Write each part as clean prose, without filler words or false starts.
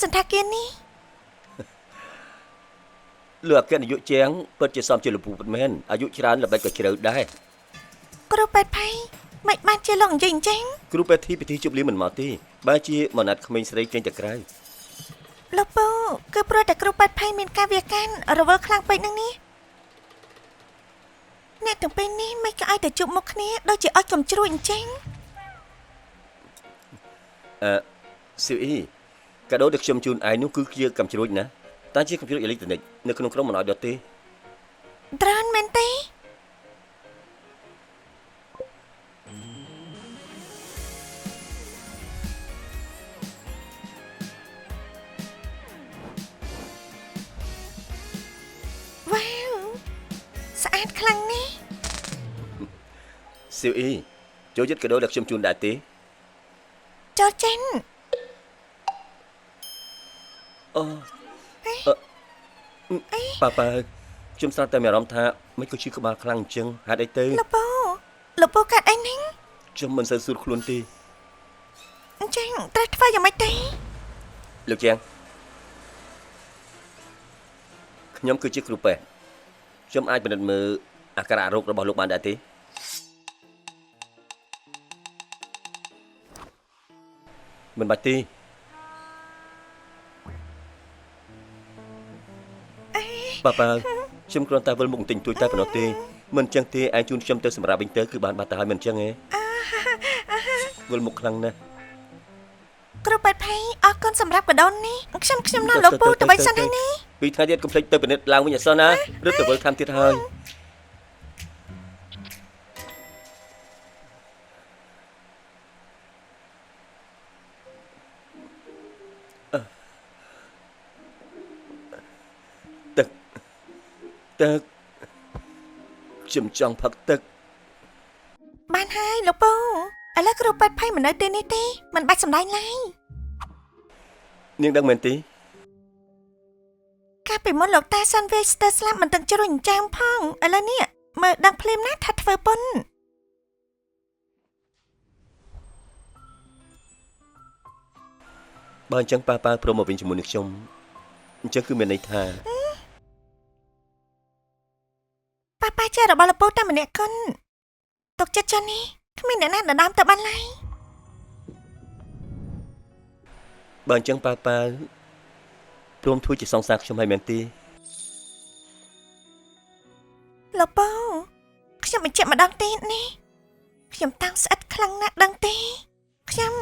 សន្តាគារនេះលើអគ្គនាយកជាងពិតជាសមជាលពូពិតមែនអាយុច្រើនល្បិចក៏ជ្រៅដែរគ្រូពេទ្យផៃមិនបានជាលោកនិយាយអញ្ចឹងគ្រូពេទ្យពិធីជប់លៀងមិនមកទេបើជាមណាត់ក្មេងស្រីចេញទៅក្រៅលោកពូគឺព្រោះតែគ្រូពេទ្យផៃមានការវាកានរវល់ខ្លាំងពេកនឹងនេះអ្នកទាំងពីរនេះមិនក៏ឲ្យតែជួបមុខគ្នាដូចជាអត់កំជ្រួចអញ្ចឹងស៊ីអ៊ីកាដូដែលខ្ញុំជូនឯងនោះគឺជាកំជ្រួចណាតែជាកំជ្រួចអេឡិចត្រូនិកនៅក្នុងក្រុមមិនឲ្យដុតទេត្រានមែនទេវ៉ាវស្អាតខ្លាំងណាស់ស៊ីអ៊ីចូលចិត្តកាដូដែលខ្ញុំជូនដែរទេចូលចិនប៉ាខ្ញុំស្រាប់តែមានអារម្មណ៍ថាមិនក៏ឈឺក្បាលខ្លាំងអញ្ចឹងហេតុអីទៅលោកពូកាត់អីហ្នឹងខ្ញុំមិនសូវស្រួលខ្លួនទេអញ្ចឹងត្រូវធ្វើយ៉ាងម៉េចទេលោកជាងខ្ញុំគឺជាគ្រូពេទ្យខ្ញុំអាចពិនិត្យមើលអាការៈរោគរបស់លោកបានដែរទេមិនបាច់ទេប៉ាខ្ញុំគ្រាន់តែវិលមុខបន្តិចតួចតែប៉ុណ្ណោះទេមិនអញ្ចឹងទេឯងជូនខ្ញុំទៅសម្រាប់វិញទៅគឺបានបាត់ទៅហើយមិនអញ្ចឹងទេវិលមុខខ្លាំងណាស់គ្រូពេទ្យផៃអរគុណសម្រាប់កាដូនេះខ្ញុំណាលោកពូទៅបីសិនហើយនេះពីថ្ងៃទៀតកុំភ្លេចទៅពិនិត្យឡើងវិញអសោះណារត់ទៅវិលតាមទៀតហើយទឹកខ្ញុំចង់ផឹកទឹកបានហើយលោកពូឥឡូវគ្រូពេទ្យផៃមិននៅទីនេះទេមិនបាច់សម្ដែងឡើយនាងដឹងមែនទេកាលពីមុនលោកតាសាន់វេស្ទើស្លាប់មិនទាំងជ្រុញចាំផងឥឡូវនេះមើលដឹងភ្លាមណាស់ថាធ្វើពុនបើអញ្ចឹងប៉ាព្រមមកវិញជាមួយនឹងខ្ញុំអញ្ចឹងគឺមានន័យថាប៉ាជារបស់លោកពូតែម្នាក់គុណទុកចិត្តចុះនេះគ្មានអ្នកណាដណ្ដើមទៅបានឡើយបើអញ្ចឹងប៉ាព្រមធ្វើជាសង្សារខ្ញុំឲ្យមែនទេលោកពូខ្ញុំបញ្ជាក់ម្ដងទៀតនេះខ្ញុំតាំងស្អិតខ្លាំងណាស់ដឹងទេខ្ញុំ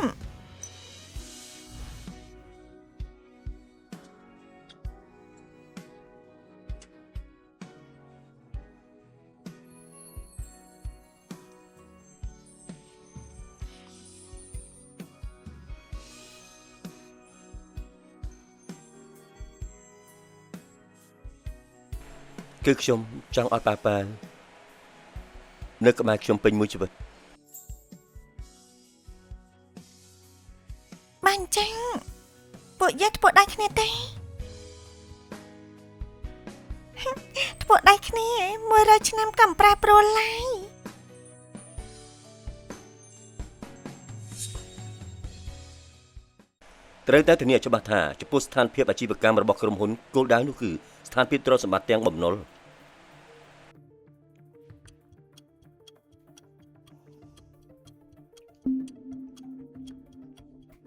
គឺខ្ញុំចង់ឲ្យប៉ានៅក្បែរខ្ញុំពេញមួយជីវិតបានអញ្ចឹងពួកយើងធ្វើដៃគ្នាទេធ្វើដៃគ្នា100ឆ្នាំក៏មិនប្រែប្រួលឡើយត្រូវតែធានាច្បាស់ថាចំពោះស្ថានភាពអាជីវកម្មរបស់ក្រុមហ៊ុនគោលដៅនោះគឺស្ថានភាពទ្រព្យសម្បត្តិទាំងបំណុល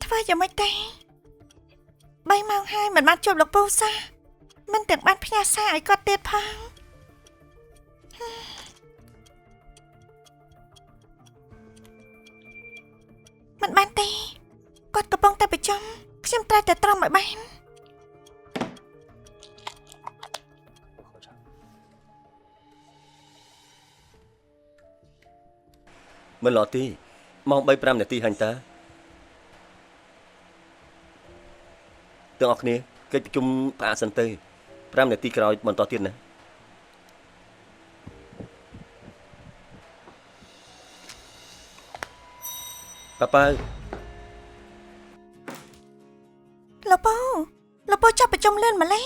ធ្វើយ៉ាងម៉េចទេ3ម៉ោងហើយមិនបានជួបលោកពូសោះមិនទាំងបានផ្ញើសារឲ្យគាត់ទៀតផងមិនបានទេគាត់កំពុងតែប្រជុំខ្ញុំត្រូវតែត្រង់ឲ្យបានមិនឡោះទេម៉ោង 3-5 នាទីហាញ់តាទាំងអស់គ្នាកិច្ចប្រជុំផ្អាកសិនទៅ5នាទីក្រោយបន្តទៀតណាប៉ាលោកពូចាប់ប្រជុំលឿនម្លេះ